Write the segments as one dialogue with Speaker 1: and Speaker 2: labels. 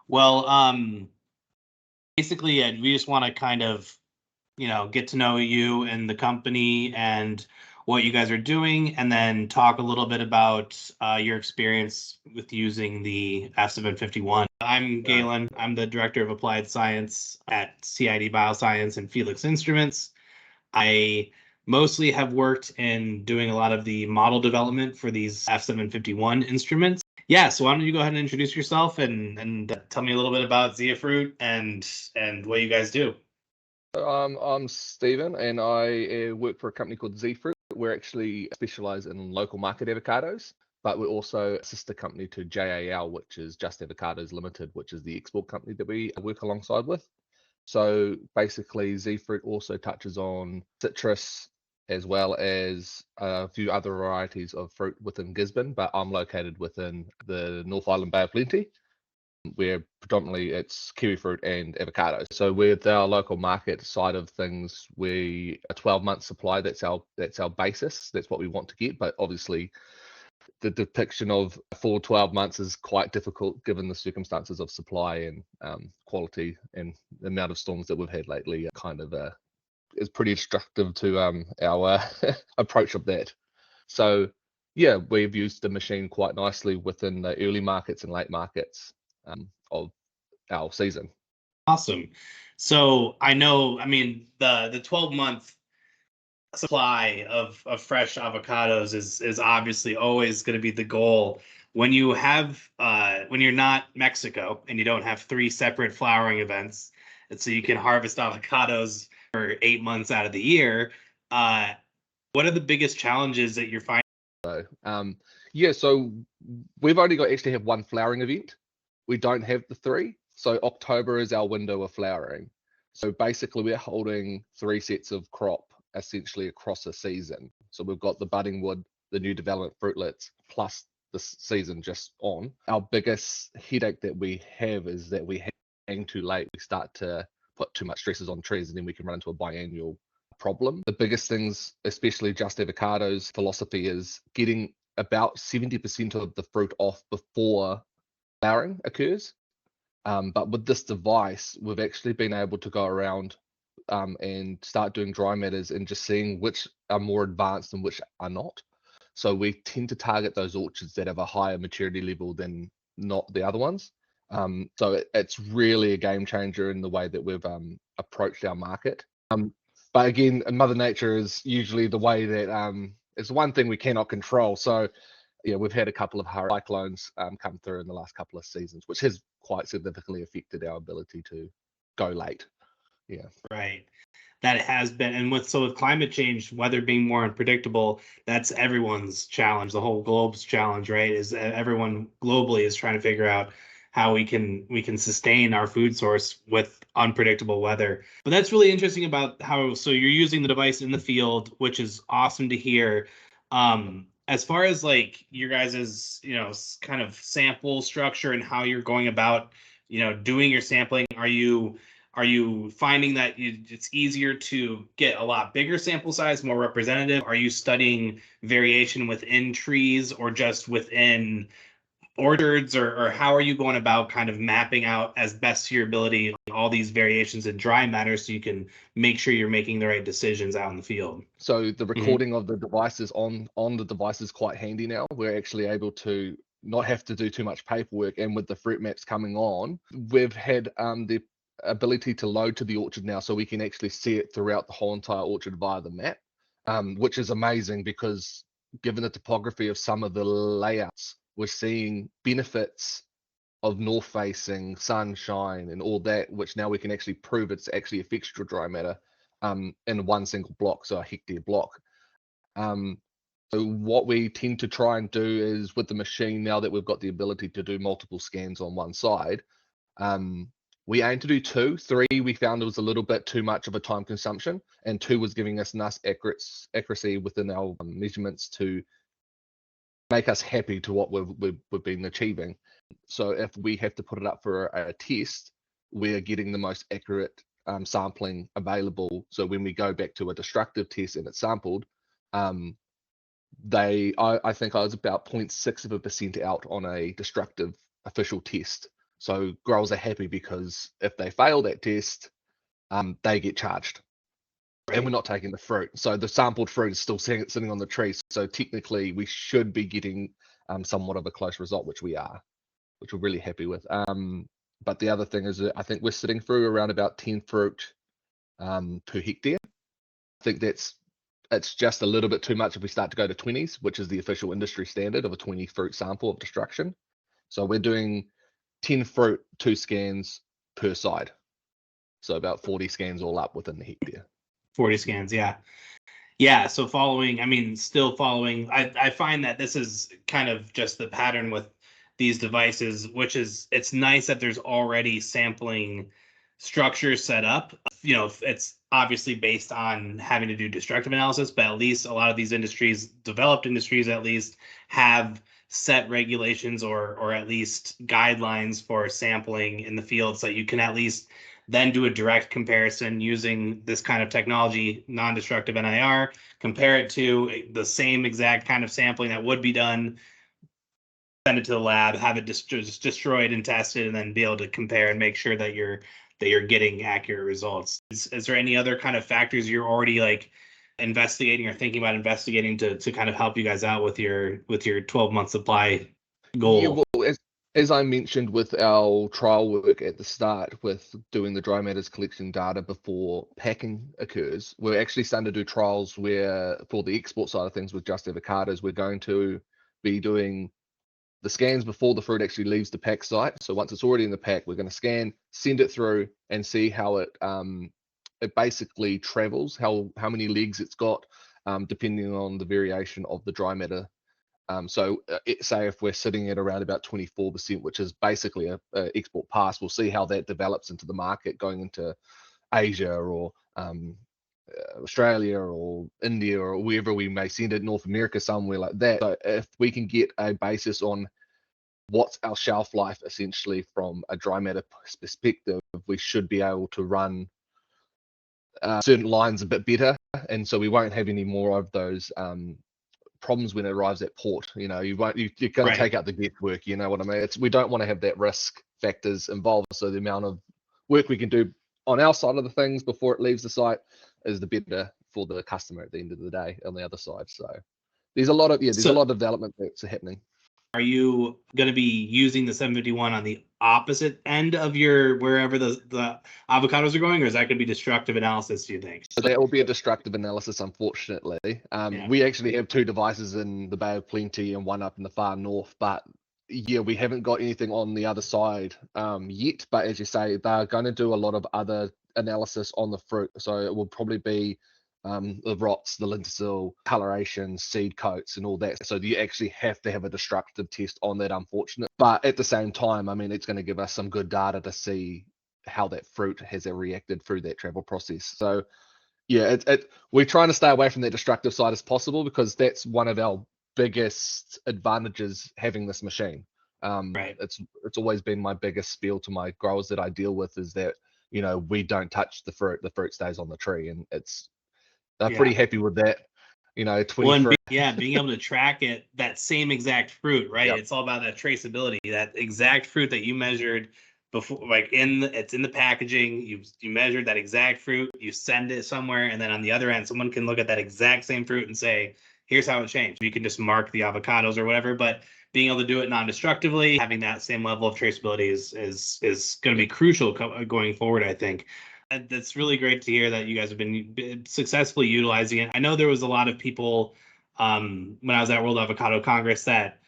Speaker 1: Well, basically, we just want to kind of, get to know you and the company and what you guys are doing, and then talk a little bit about your experience with using the F751. I'm Galen. I'm the Director of Applied Science at CID Bioscience and Felix Instruments. I mostly have worked in doing a lot of the model development for these F751 instruments. Yeah, so why don't you go ahead and introduce yourself and tell me a little bit about Zeafruit and what you guys do.
Speaker 2: I'm Stephen, and I work for a company called Zeafruit. We're actually specialised in local market avocados, but we're also a sister company to JAL, which is Just Avocados Limited, which is the export company that we work alongside with. So basically, Zeafruit also touches on citrus as well as a few other varieties of fruit within Gisborne, but I'm located within the North Island Bay of Plenty, where predominantly it's kiwi fruit and avocados. So with our local market side of things, we a 12-month supply. That's our basis. That's what we want to get. But obviously, the depiction of full 12 months is quite difficult given the circumstances of supply and quality, and the amount of storms that we've had lately. Kind of is pretty destructive to our approach of that. So yeah, we've used the machine quite nicely within the early markets and late markets of our season.
Speaker 1: Awesome. So I know, the 12-month supply of fresh avocados is obviously always going to be the goal. When you have when you're not Mexico and you don't have three separate flowering events, and so you can harvest avocados for 8 months out of the year, what are the biggest challenges that you're finding?
Speaker 2: So we've only got actually have one flowering event. We don't have the three. So October is our window of flowering. So basically we're holding 3 sets of crop essentially across a season. So we've got the budding wood, the new development fruitlets, plus the season just on. Our biggest headache that we have is that we hang too late. We start to put too much stresses on trees, and then we can run into a biannual problem. The biggest things, especially Just Avocados philosophy, is getting about 70% of the fruit off before flowering occurs. But with this device, we've actually been able to go around and start doing dry matters and just seeing which are more advanced and which are not. So we tend to target those orchards that have a higher maturity level than not the other ones. So it's really a game changer in the way that we've approached our market. But again, Mother Nature is usually the way that it's one thing we cannot control. So yeah, we've had a couple of cyclones come through in the last couple of seasons, which has quite significantly affected our ability to go late. Yeah.
Speaker 1: Right. That has been, and with climate change, weather being more unpredictable, that's everyone's challenge. The whole globe's challenge, right? Is everyone globally is trying to figure out how we can sustain our food source with unpredictable weather. But that's really interesting about how, so you're using the device in the field, which is awesome to hear. As far as like your guys's, kind of sample structure and how you're going about, doing your sampling, are you finding that it's easier to get a lot bigger sample size, more representative? Are you studying variation within trees or just within orchards, or how are you going about kind of mapping out as best to your ability all these variations in dry matter so you can make sure you're making the right decisions out in the field?
Speaker 2: So the recording of the devices on the device is quite handy now. We're actually able to not have to do too much paperwork, and with the fruit maps coming on, we've had the ability to load to the orchard now, so we can actually see it throughout the whole entire orchard via the map, which is amazing because given the topography of some of the layouts, we're seeing benefits of north facing sunshine and all that, which now we can actually prove it's actually a fixture dry matter in one single block, so a hectare block. So what we tend to try and do is with the machine, now that we've got the ability to do multiple scans on one side, we aim to do 2. 3 we found it was a little bit too much of a time consumption, and 2 was giving us nice accuracy within our measurements to make us happy to what we've been achieving. So if we have to put it up for a test, we're getting the most accurate sampling available. So when we go back to a destructive test and it's sampled, I think I was about 0.6% out on a destructive official test. So growers are happy because if they fail that test, they get charged.
Speaker 1: Right.
Speaker 2: And we're not taking the fruit. So the sampled fruit is still sitting on the tree. So technically we should be getting somewhat of a close result, which we're really happy with. But the other thing is that I think we're sitting through around about 10 fruit per hectare. I think it's just a little bit too much if we start to go to 20s, which is the official industry standard of a 20 fruit sample of destruction. So we're doing 10 fruit, 2 scans per side. So about 40 scans all up within the hectare.
Speaker 1: 40 scans, yeah. So still following. I find that this is kind of just the pattern with these devices, which is, it's nice that there's already sampling structures set up. It's obviously based on having to do destructive analysis, but at least a lot of these industries, developed industries at least, have set regulations or at least guidelines for sampling in the field, so you can at least then do a direct comparison using this kind of technology, non-destructive NIR, compare it to the same exact kind of sampling that would be done, send it to the lab, have it just destroyed and tested, and then be able to compare and make sure that you're getting accurate results. Is there any other kind of factors you're already like investigating or thinking about investigating to kind of help you guys out with your 12-month supply goal?
Speaker 2: Yeah, well, as I mentioned with our trial work at the start with doing the dry matters collection data before packing occurs, we're actually starting to do trials where for the export side of things with just avocados, we're going to be doing the scans before the fruit actually leaves the pack site. So once it's already in the pack, we're going to scan, send it through, and see how it basically travels, how many legs it's got, depending on the variation of the dry matter. Say if we're sitting at around about 24%, which is basically a export pass, we'll see how that develops into the market going into Asia or Australia or India or wherever we may send it, North America, somewhere like that. So if we can get a basis on what's our shelf life essentially from a dry matter perspective, we should be able to run certain lines a bit better, and so we won't have any more of those problems when it arrives at port. You're going to take out the guesswork. You know what I mean? We don't want to have that risk factors involved. So the amount of work we can do on our side of the things before it leaves the site is the better for the customer at the end of the day on the other side. So there's a lot of development that's happening.
Speaker 1: Are you going to be using the 751 on the opposite end of your wherever the avocados are going, or is that going to be destructive analysis, do you think?
Speaker 2: So that will be a destructive analysis, unfortunately. We actually have 2 devices in the Bay of Plenty and one up in the far north, but yeah, we haven't got anything on the other side yet. But as you say, they're going to do a lot of other analysis on the fruit. So it will probably be the rots, the linticil, coloration, seed coats, and all that. So you actually have to have a destructive test on that, unfortunate. But at the same time, it's going to give us some good data to see how that fruit has reacted through that travel process. So yeah, we're trying to stay away from that destructive side as possible, because that's one of our biggest advantages having this machine.
Speaker 1: Right.
Speaker 2: It's always been my biggest spiel to my growers that I deal with, is that we don't touch the fruit stays on the tree, and they're pretty happy with that. 20
Speaker 1: being able to track it, that same exact fruit, right?
Speaker 2: Yep.
Speaker 1: It's all about that traceability, that exact fruit that you measured before, like it's in the packaging. You measured that exact fruit, you send it somewhere, and then on the other end, someone can look at that exact same fruit and say, here's how it changed. You can just mark the avocados or whatever, but being able to do it non-destructively, having that same level of traceability is going to be crucial going forward, I think. That's really great to hear that you guys have been successfully utilizing it. I know there was a lot of people when I was at World Avocado Congress that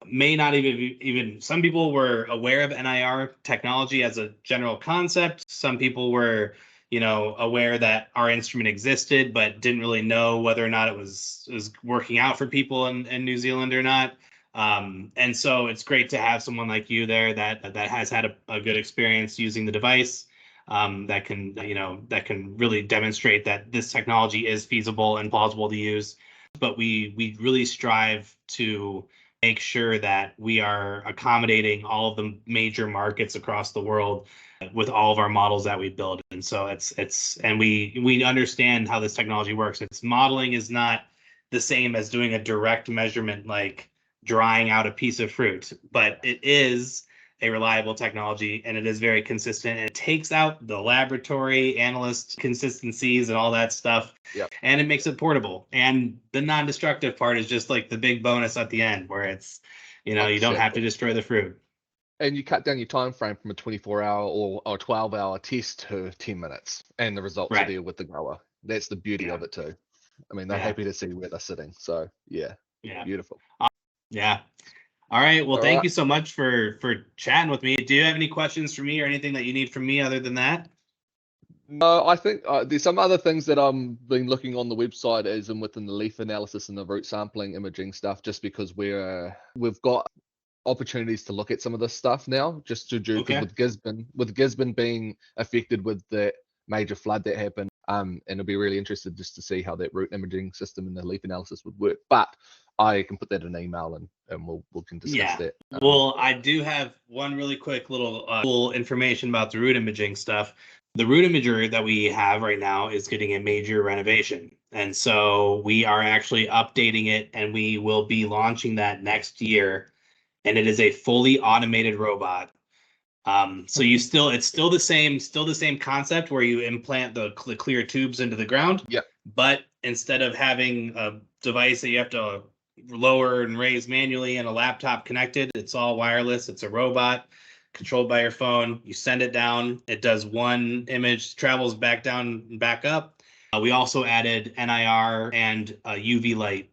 Speaker 1: may not even some people were aware of NIR technology as a general concept. Some people were, aware that our instrument existed, but didn't really know whether or not it was working out for people in New Zealand or not. And so it's great to have someone like you there that has had a good experience using the device. That can really demonstrate that this technology is feasible and plausible to use. But we really strive to make sure that we are accommodating all of the major markets across the world with all of our models that we build. And so we understand how this technology works. Its modeling is not the same as doing a direct measurement, like drying out a piece of fruit, but it is a reliable technology and it is very consistent. It takes out the laboratory analyst consistencies and all that stuff.
Speaker 2: Yep.
Speaker 1: And it makes it portable. And the non-destructive part is just like the big bonus at the end where it's, you know, you don't have to destroy the fruit.
Speaker 2: And you cut down your time frame from a 24-hour or 12-hour test to 10 minutes, and the results are there with the grower. That's the beauty of it too. I mean, they're happy to see where they're sitting. So yeah, beautiful.
Speaker 1: Yeah. All right. Well, thank you so much for chatting with me. Do you have any questions for me or anything that you need from me other than that?
Speaker 2: No, I think there's some other things that I'm been looking on the website as and within the leaf analysis and the root sampling imaging stuff, just because we've got opportunities to look at some of this stuff now, just to do with Gisborne being affected with the major flood that happened. And I'll be really interested just to see how that root imaging system and the leaf analysis would work. But I can put that in an email and we can discuss that.
Speaker 1: Well, I do have one really quick little cool information about the root imaging stuff. The root imager that we have right now is getting a major renovation. And so we are actually updating it and we will be launching that next year. And it is a fully automated robot. So it's still the same concept where you implant the clear tubes into the ground.
Speaker 2: Yeah.
Speaker 1: But instead of having a device that you have to lower and raise manually and a laptop connected, it's all wireless. It's a robot controlled by your phone. You send it down. It does one image, travels back down and back up. We also added NIR and UV light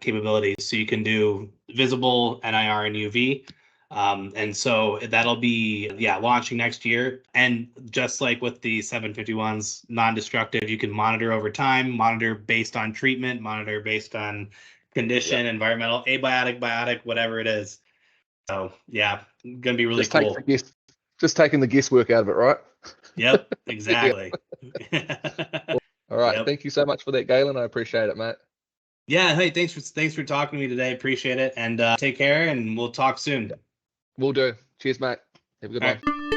Speaker 1: capabilities, so you can do visible, NIR, and UV. And so that'll be launching next year. And just like with the 751s, non-destructive, you can monitor over time, monitor based on treatment, monitor based on condition, environmental, abiotic, biotic, whatever it is. So gonna be really cool.
Speaker 2: Just taking the guesswork out of it, right?
Speaker 1: Yep, exactly.
Speaker 2: All right. Thank you so much for that, Galen. I appreciate it, mate.
Speaker 1: Yeah. Hey, thanks for talking to me today. Appreciate it. And take care and we'll talk soon.
Speaker 2: Will do. Cheers, mate. Have a good one.